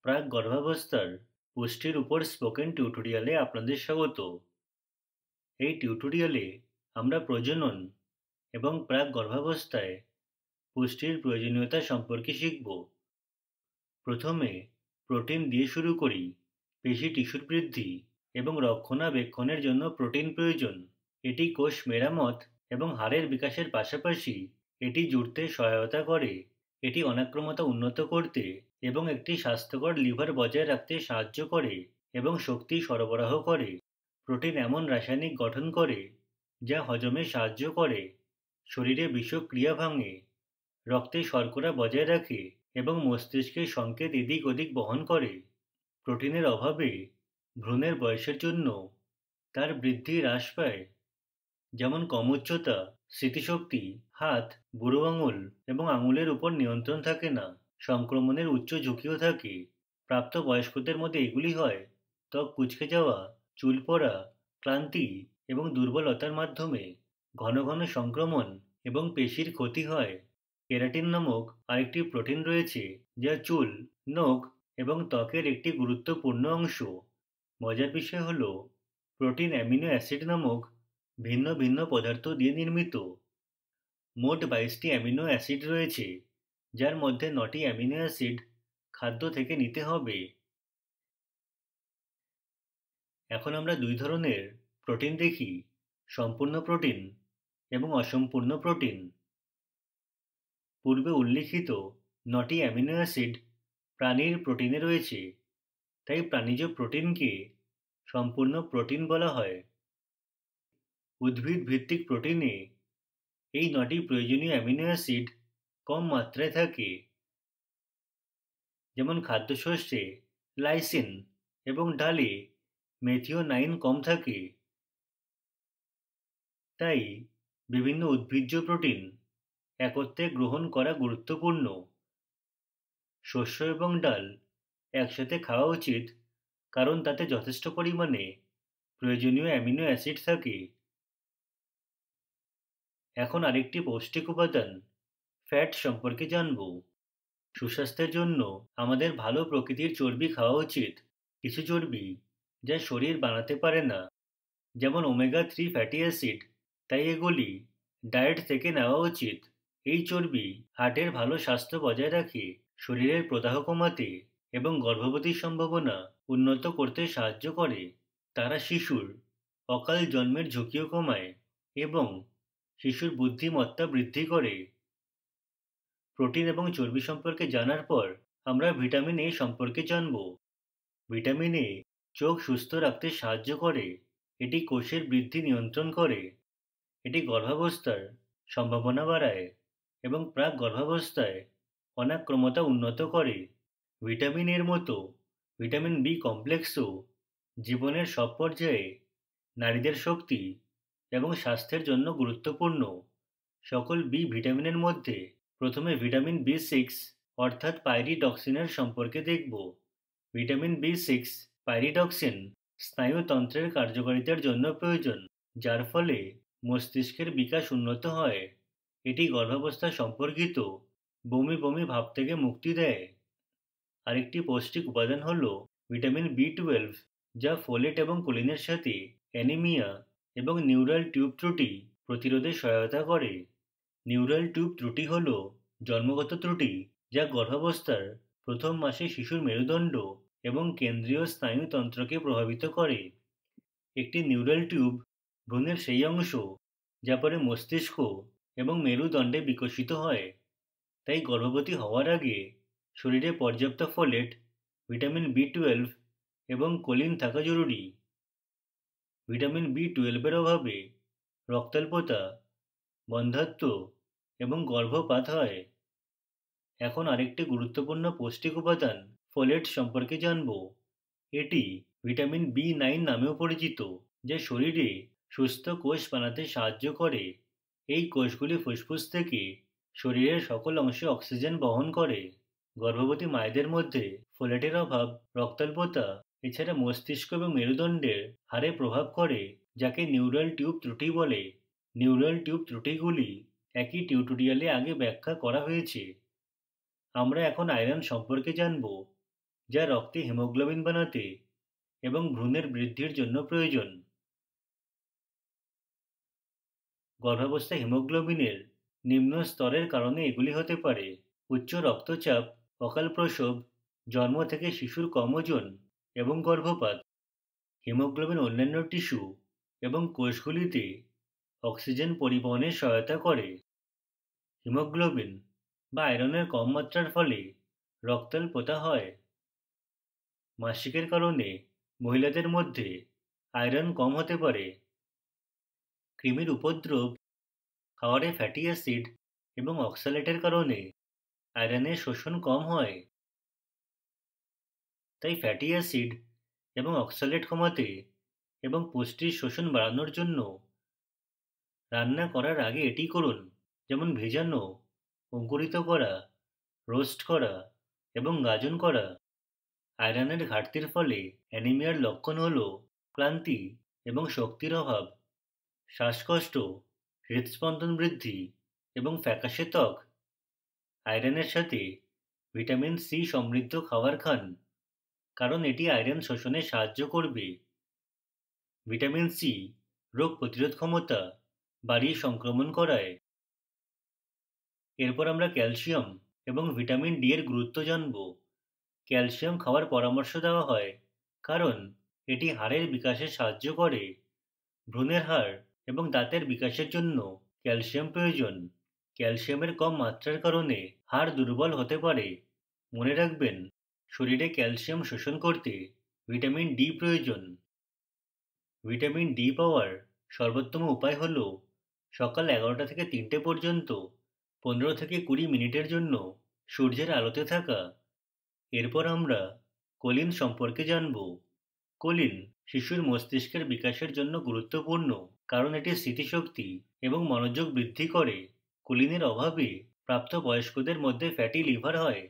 প্রাক গর্ভাবস্থার পুষ্টির উপর স্পোকেন টিউটোরিয়ালে আপনাদের স্বাগত। এই টিউটোরিয়ালে আমরা প্রজনন এবং প্রাক গর্ভাবস্থায় পুষ্টির প্রয়োজনীয়তা সম্পর্কে শিখব। প্রথমে প্রোটিন দিয়ে শুরু করি। পেশি টিস্যুর বৃদ্ধি এবং রক্ষণাবেক্ষণের জন্য প্রোটিন প্রয়োজন। এটি কোষ মেরামত এবং হাড়ের বিকাশের পাশাপাশি এটি জুড়তে সহায়তা করে। এটি অনাক্রম্যতা উন্নত করতে এবং একটি স্বাস্থ্যকর লিভার বজায় রাখতে সাহায্য করে এবং শক্তি সরবরাহ করে। প্রোটিন এমন রাসায়নিক গঠন করে যা হজমে সাহায্য করে, শরীরে বিষক্রিয়া ভাঙে, রক্তে শর্করা বজায় রাখে এবং মস্তিষ্কের সংকেত এদিক ওদিক বহন করে। প্রোটিনের অভাবে ভ্রূণের বয়সের জন্য তার বৃদ্ধি হ্রাস পায়, যেমন কম উচ্চতা, স্মৃতিশক্তি, হাত, বুড়ো আঙুল এবং আঙুলের উপর নিয়ন্ত্রণ থাকে না। সংক্রমণের উচ্চ ঝুঁকিও থাকে। প্রাপ্তবয়স্কদের মধ্যে এগুলি হয় ত্বক কুঁচকে যাওয়া, চুল পড়া, ক্লান্তি এবং দুর্বলতার মাধ্যমে। ঘন ঘন সংক্রমণ এবং পেশির ক্ষতি হয়। কেরাটিন নামক আরেকটি প্রোটিন রয়েছে যা চুল, নখ এবং ত্বকের একটি গুরুত্বপূর্ণ অংশ। মজার বিষয় হল প্রোটিন অ্যামিনো অ্যাসিড নামক ভিন্ন ভিন্ন পদার্থ দিয়ে নির্মিত। মোট 22টি অ্যামিনো অ্যাসিড রয়েছে, যার মধ্যে 9টি অ্যামিনো অ্যাসিড খাদ্য থেকে নিতে হবে। এখন আমরা দুই ধরনের প্রোটিন দেখি: সম্পূর্ণ প্রোটিন এবং অসম্পূর্ণ প্রোটিন। পূর্বে উল্লিখিত 9টি অ্যামিনো অ্যাসিড প্রাণীর প্রোটিনে রয়েছে, তাই প্রাণীজ প্রোটিনকে সম্পূর্ণ প্রোটিন বলা হয়। উদ্ভিদ ভিত্তিক প্রোটিনে এই 9টি প্রয়োজনীয় অ্যামিনো অ্যাসিড কম মাত্রায় থাকে, যেমন খাদ্যশস্যে লাইসিন এবং ডালে মেথিওনাইন কম থাকে। তাই বিভিন্ন উদ্ভিজ্জ প্রোটিন একত্রে গ্রহণ করা গুরুত্বপূর্ণ। শস্য এবং ডাল একসাথে খাওয়া উচিত, কারণ তাতে যথেষ্ট পরিমাণে প্রয়োজনীয় অ্যামিনো অ্যাসিড থাকে। এখন আরেকটি পৌষ্টিক উপাদান ফ্যাট সম্পর্কে জানব। সুস্বাস্থ্যের জন্য আমাদের ভালো প্রকৃতির চর্বি খাওয়া উচিত। কিছু চর্বি যা শরীর বানাতে পারে না, যেমন ওমেগা 3 ফ্যাটি অ্যাসিড, তাই এগুলি ডায়েট থেকে নেওয়া উচিত। এই চর্বি হার্টের ভালো স্বাস্থ্য বজায় রাখে, শরীরের প্রদাহ কমাতে এবং গর্ভবতীর সম্ভাবনা উন্নত করতে সাহায্য করে। তারা শিশুর অকাল জন্মের ঝুঁকিও কমায় এবং শিশুর বুদ্ধিমত্তা বৃদ্ধি করে। প্রোটিন এবং চর্বি সম্পর্কে জানার পর আমরা ভিটামিন এ সম্পর্কে জানব। ভিটামিন এ চোখ সুস্থ রাখতে সাহায্য করে। এটি কোষের বৃদ্ধি নিয়ন্ত্রণ করে। এটি গর্ভাবস্থার সম্ভাবনা বাড়ায় এবং প্রাক গর্ভাবস্থায় অনাক্রম্যতা উন্নত করে। ভিটামিন এর মতো ভিটামিন বি কমপ্লেক্সও জীবনের সব পর্যায়ে নারীদের শক্তি এবং স্বাস্থ্যের জন্য গুরুত্বপূর্ণ। সকল বি ভিটামিনের মধ্যে প্রথমে ভিটামিন বি6 অর্থাৎ পাইরিডক্সিনের সম্পর্কে দেখব। ভিটামিন বি6 পাইরিডক্সিন স্নায়ুতন্ত্রের কার্যকারিতার জন্য প্রয়োজন, যার ফলে মস্তিষ্কের বিকাশ উন্নত হয়। এটি গর্ভাবস্থা সম্পর্কিত বমি বমি ভাব থেকে মুক্তি দেয়। আরেকটি পৌষ্টিক উপাদান হল ভিটামিন বি12, যা ফোলেট এবং কোলিনের সাথে অ্যানিমিয়া এবং নিউরাল টিউব ত্রুটি প্রতিরোধে সহায়তা করে। নিউরাল টিউব ত্রুটি হল জন্মগত ত্রুটি যা গর্ভাবস্থার প্রথম মাসে শিশুর মেরুদণ্ড এবং কেন্দ্রীয় স্নায়ুতন্ত্রকে প্রভাবিত করে। একটি নিউরাল টিউব ভ্রূণের সেই অংশ যা পরে মস্তিষ্ক এবং মেরুদণ্ডে বিকশিত হয়। তাই গর্ভবতী হওয়ার আগে শরীরে পর্যাপ্ত ফোলেট, ভিটামিন বি12 এবং কোলিন থাকা জরুরি। ভিটামিন বি12 এর অভাবে রক্তাল্পতা, বন্ধ্যাত্ব এবং গর্ভপাত হয়। এখন আরেকটি গুরুত্বপূর্ণ পৌষ্টিক উপাদান ফোলেট সম্পর্কে জানব। এটি ভিটামিন বি9 নামেও পরিচিত, যা শরীরে সুস্থ কোষ বানাতে সাহায্য করে। এই কোষগুলি ফুসফুস থেকে শরীরের সকল অংশে অক্সিজেন বহন করে। গর্ভবতী মায়েদের মধ্যে ফোলেটের অভাব রক্তাল্পতা এছাড়া মস্তিষ্ক এবং মেরুদণ্ডের হারে প্রভাব করে, যাকে নিউরাল টিউব ত্রুটি বলে। নিউরাল টিউব ত্রুটিগুলি একই টিউটোরিয়ালে আগে ব্যাখ্যা করা হয়েছে। আমরা এখন আয়রন সম্পর্কে জানব। যা রক্তে হিমোগ্লোবিন বানাতে এবং ভ্রূণের বৃদ্ধির জন্য প্রয়োজন। গর্ভাবস্থায় হিমোগ্লোবিনের নিম্ন স্তরের কারণে এগুলি হতে পারে: উচ্চ রক্তচাপ, অকাল প্রসব, জন্ম থেকে শিশুর কম ওজন এবং গর্ভপাত। হিমোগ্লোবিন অন্যান্য টিস্যু এবং কোষগুলিতে অক্সিজেন পরিবহনে সহায়তা করে। হিমোগ্লোবিন বা আয়রনের কম মাত্রার ফলে রক্তাল্পতা হয়। মাসিকের কারণে মহিলাদের মধ্যে আয়রন কম হতে পারে। কৃমির উপদ্রব, খাবারে ফ্যাটি অ্যাসিড এবং অক্সালেটের কারণে আয়রনের শোষণ কম হয়। তাই ফ্যাটি অ্যাসিড এবং অক্সালেট কমাতে এবং পুষ্টির শোষণ বাড়ানোর জন্য রান্না করার আগে এটি করুন, যেমন ভেজানো, অঙ্কুরিত করা, রোস্ট করা এবং গাজন করা। আয়রনের ঘাটতির ফলে অ্যানিমিয়ার লক্ষণ হল ক্লান্তি এবং শক্তির অভাব, শ্বাসকষ্ট, হৃদস্পন্দন বৃদ্ধি এবং ফ্যাকাশে ত্বক। আয়রনের সাথে ভিটামিন সি সমৃদ্ধ খাবার খান, কারণ এটি আয়রন শোষণে সাহায্য করবে। ভিটামিন সি রোগ প্রতিরোধ ক্ষমতা বাড়িয়ে সংক্রমণ করায়। এরপর আমরা ক্যালসিয়াম এবং ভিটামিন ডি এর গুরুত্ব জানব। ক্যালসিয়াম খাওয়ার পরামর্শ দেওয়া হয় কারণ এটি হাড়ের বিকাশে সাহায্য করে। ভ্রূণের হাড় এবং দাঁতের বিকাশের জন্য ক্যালসিয়াম প্রয়োজন। ক্যালসিয়ামের কম মাত্রার কারণে হাড় দুর্বল হতে পারে। মনে রাখবেন, শরীরে ক্যালসিয়াম শোষণ করতে ভিটামিন ডি প্রয়োজন। ভিটামিন ডি পাওয়ার সর্বোত্তম উপায় হল সকাল 11টা থেকে 3টে পর্যন্ত 15 থেকে 20 মিনিটের জন্য সূর্যের আলোতে থাকা। এরপর আমরা কোলিন সম্পর্কে জানব। কোলিন শিশুর মস্তিষ্কের বিকাশের জন্য গুরুত্বপূর্ণ কারণ এটি স্মৃতিশক্তি এবং মনোযোগ বৃদ্ধি করে। কোলিনের অভাবে প্রাপ্তবয়স্কদের মধ্যে ফ্যাটি লিভার হয়।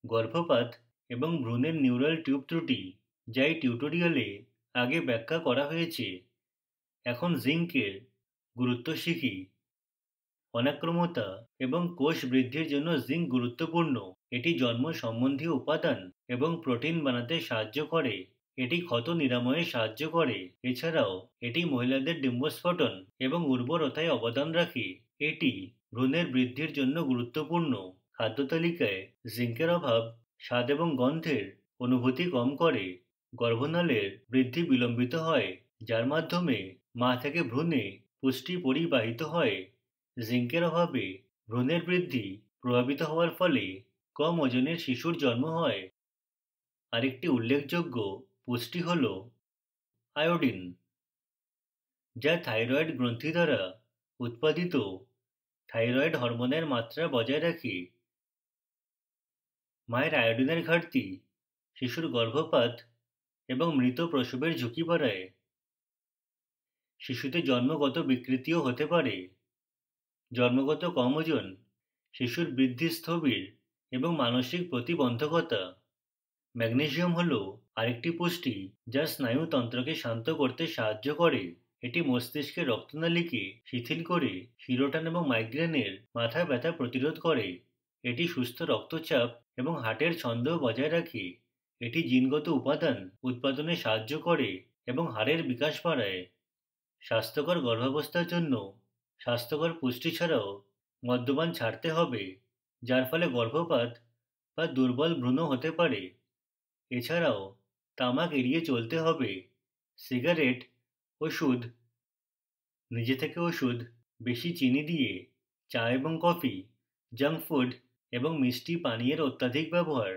গর্ভপাত এবং ভ্রূণের নিউরাল টিউব ত্রুটি, যা এই টিউটোরিয়ালে আগে ব্যাখ্যা করা হয়েছে। এখন জিঙ্কের গুরুত্ব শিখি। অনাক্রম্যতা এবং কোষ বৃদ্ধির জন্য জিঙ্ক গুরুত্বপূর্ণ। এটি জন্ম সম্বন্ধীয় উপাদান এবং প্রোটিন বানাতে সাহায্য করে। এটি ক্ষত নিরাময়ে সাহায্য করে। এছাড়াও এটি মহিলাদের ডিম্বস্ফোটন এবং উর্বরতায় অবদান রাখে। এটি ভ্রূণের বৃদ্ধির জন্য গুরুত্বপূর্ণ। খাদ্য তালিকায় জিঙ্কের অভাব স্বাদ এবং গন্ধের অনুভূতি কম করে। গর্ভনালের বৃদ্ধি বিলম্বিত হয়, যার মাধ্যমে মা থেকে ভ্রূণে পুষ্টি পরিবাহিত হয়। জিঙ্কের অভাবে ভ্রূণের বৃদ্ধি প্রভাবিত হওয়ার ফলে কম ওজনের শিশুর জন্ম হয়। আরেকটি উল্লেখযোগ্য পুষ্টি হল আয়োডিন, যা থাইরয়েড গ্রন্থি দ্বারা উৎপাদিত থাইরয়েড হরমোনের মাত্রা বজায় রাখে। মায়ের আয়োডিনের ঘাটতি শিশুর গর্ভপাত এবং মৃত প্রসবের ঝুঁকি বাড়ায়। শিশুতে জন্মগত বিকৃতিও হতে পারে। জন্মগত কম ওজন শিশুর বৃদ্ধি স্থবির এবং মানসিক প্রতিবন্ধকতা। ম্যাগনেসিয়াম হল আরেকটি পুষ্টি যা স্নায়ুতন্ত্রকে শান্ত করতে সাহায্য করে। এটি মস্তিষ্কের রক্তনালীকে শিথিল করে শিরোটান এবং মাইগ্রেনের মাথা ব্যথা প্রতিরোধ করে। এটি সুস্থ রক্তচাপ এবং হার্টের ছন্দ বজায় রাখে। এটি জিনগত উপাদান উৎপাদনে সাহায্য করে এবং হাড়ের বিকাশ বাড়ায়। স্বাস্থ্যকর গর্ভাবস্থার জন্য স্বাস্থ্যকর পুষ্টি ছাড়াও মদ্যপান ছাড়তে হবে, যার ফলে গর্ভপাত বা দুর্বল ভ্রূণ হতে পারে। এছাড়াও তামাক এড়িয়ে চলতে হবে। সিগারেট, ওষুধ, নিজে থেকে ওষুধ, বেশি চিনি দিয়ে চা এবং কফি, জাঙ্ক ফুড এবং মিষ্টি পানীয়ের অত্যাধিক ব্যবহার।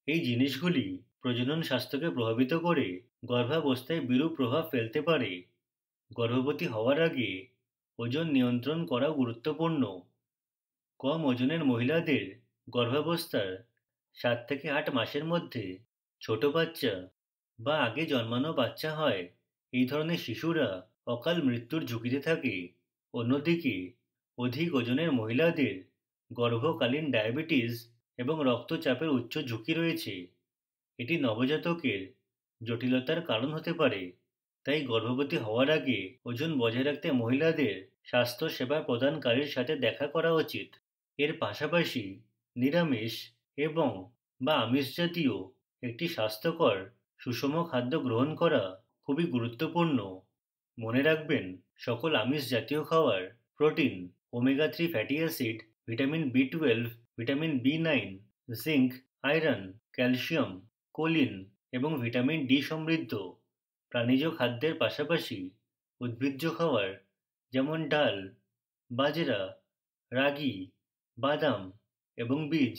এই জিনিসগুলি প্রজনন স্বাস্থ্যকে প্রভাবিত করে গর্ভাবস্থায় বিরূপ প্রভাব ফেলতে পারে। গর্ভবতী হওয়ার আগে ওজন নিয়ন্ত্রণ করা গুরুত্বপূর্ণ। কম ওজনের মহিলাদের গর্ভাবস্থার 7 থেকে 8 মাসের মধ্যে ছোট বাচ্চা বা আগে জন্মানো বাচ্চা হয়। এই ধরনের শিশুরা অকাল মৃত্যুর ঝুঁকিতে থাকে। অন্যদিকে অধিক ওজনের মহিলাদের গর্ভকালীন ডায়াবেটিস এবং রক্তচাপের উচ্চ ঝুঁকি রয়েছে। এটি নবজাতকের জটিলতার কারণ হতে পারে। তাই গর্ভবতী হওয়ার আগে ওজন বজায় রাখতে মহিলাদের স্বাস্থ্য সেবা প্রদানকারীর সাথে দেখা করা উচিত। এর পাশাপাশি নিরামিষ এবং বা আমিষ জাতীয় একটি স্বাস্থ্যকর সুষম খাদ্য গ্রহণ করা খুবই গুরুত্বপূর্ণ। মনে রাখবেন, সকল আমিষ জাতীয় খাবার protein, omega 3 fatty acid, vitamin B 12, vitamin B 9, zinc, iron, calcium, choline এবং ভিটামিন ডি সমৃদ্ধ। প্রাণীজ খাদ্যের পাশাপাশি উদ্ভিজ্জ খাবার যেমন ডাল, বাজরা, রাগি, বাদাম এবং বীজ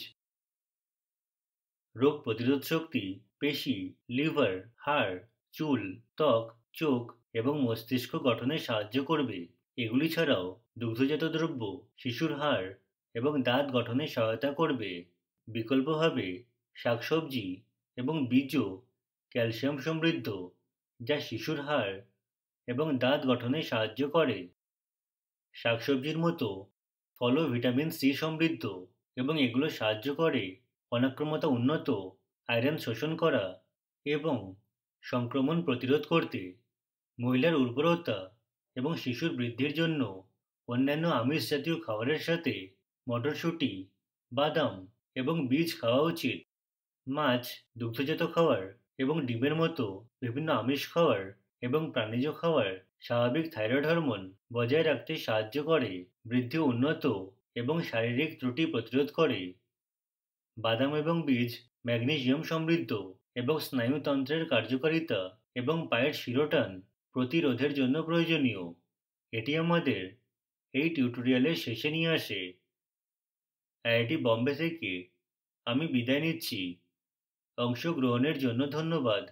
রোগ প্রতিরোধ শক্তি, পেশি, লিভার, হাড়, চুল, ত্বক, চোখ এবং মস্তিষ্ক গঠনে সাহায্য করবে। এগুলি ছাড়াও দুগ্ধজাত দ্রব্য শিশুর হাড় এবং দাঁত গঠনে সহায়তা করবে। বিকল্পভাবে শাকসবজি এবং বীজও ক্যালসিয়াম সমৃদ্ধ, যা শিশুর হাড় এবং দাঁত গঠনে সাহায্য করে। শাকসবজির মতো ফলও ভিটামিন সি সমৃদ্ধ এবং এগুলো সাহায্য করে অনাক্রম্যতা উন্নত, আয়রন শোষণ করা এবং সংক্রমণ প্রতিরোধ করতে। মহিলার উর্বরতা এবং শিশুর বৃদ্ধির জন্য অন্যান্য আমিষ জাতীয় খাবারের সাথে মটরশুঁটি, বাদাম এবং বীজ খাওয়া উচিত। মাছ, দুগ্ধজাত খাবার এবং ডিমের মতো বিভিন্ন আমিষ খাবার এবং প্রাণীজ খাবার স্বাভাবিক থাইরয়েড হরমোন বজায় রাখতে সাহায্য করে, বৃদ্ধি উন্নত এবং শারীরিক ত্রুটি প্রতিরোধ করে। বাদাম এবং বীজ ম্যাগনেসিয়াম সমৃদ্ধ এবং স্নায়ুতন্ত্রের কার্যকারিতা এবং পায়ের শিরোটান প্রতিরোধের জন্য প্রয়োজনীয়। এটি আমাদের এই টিউটোরিয়ালের শেষে নিয়ে আসে। আইআইটি বম্বে থেকে আমি বিদায় নিচ্ছি। অংশগ্রহণের জন্য ধন্যবাদ।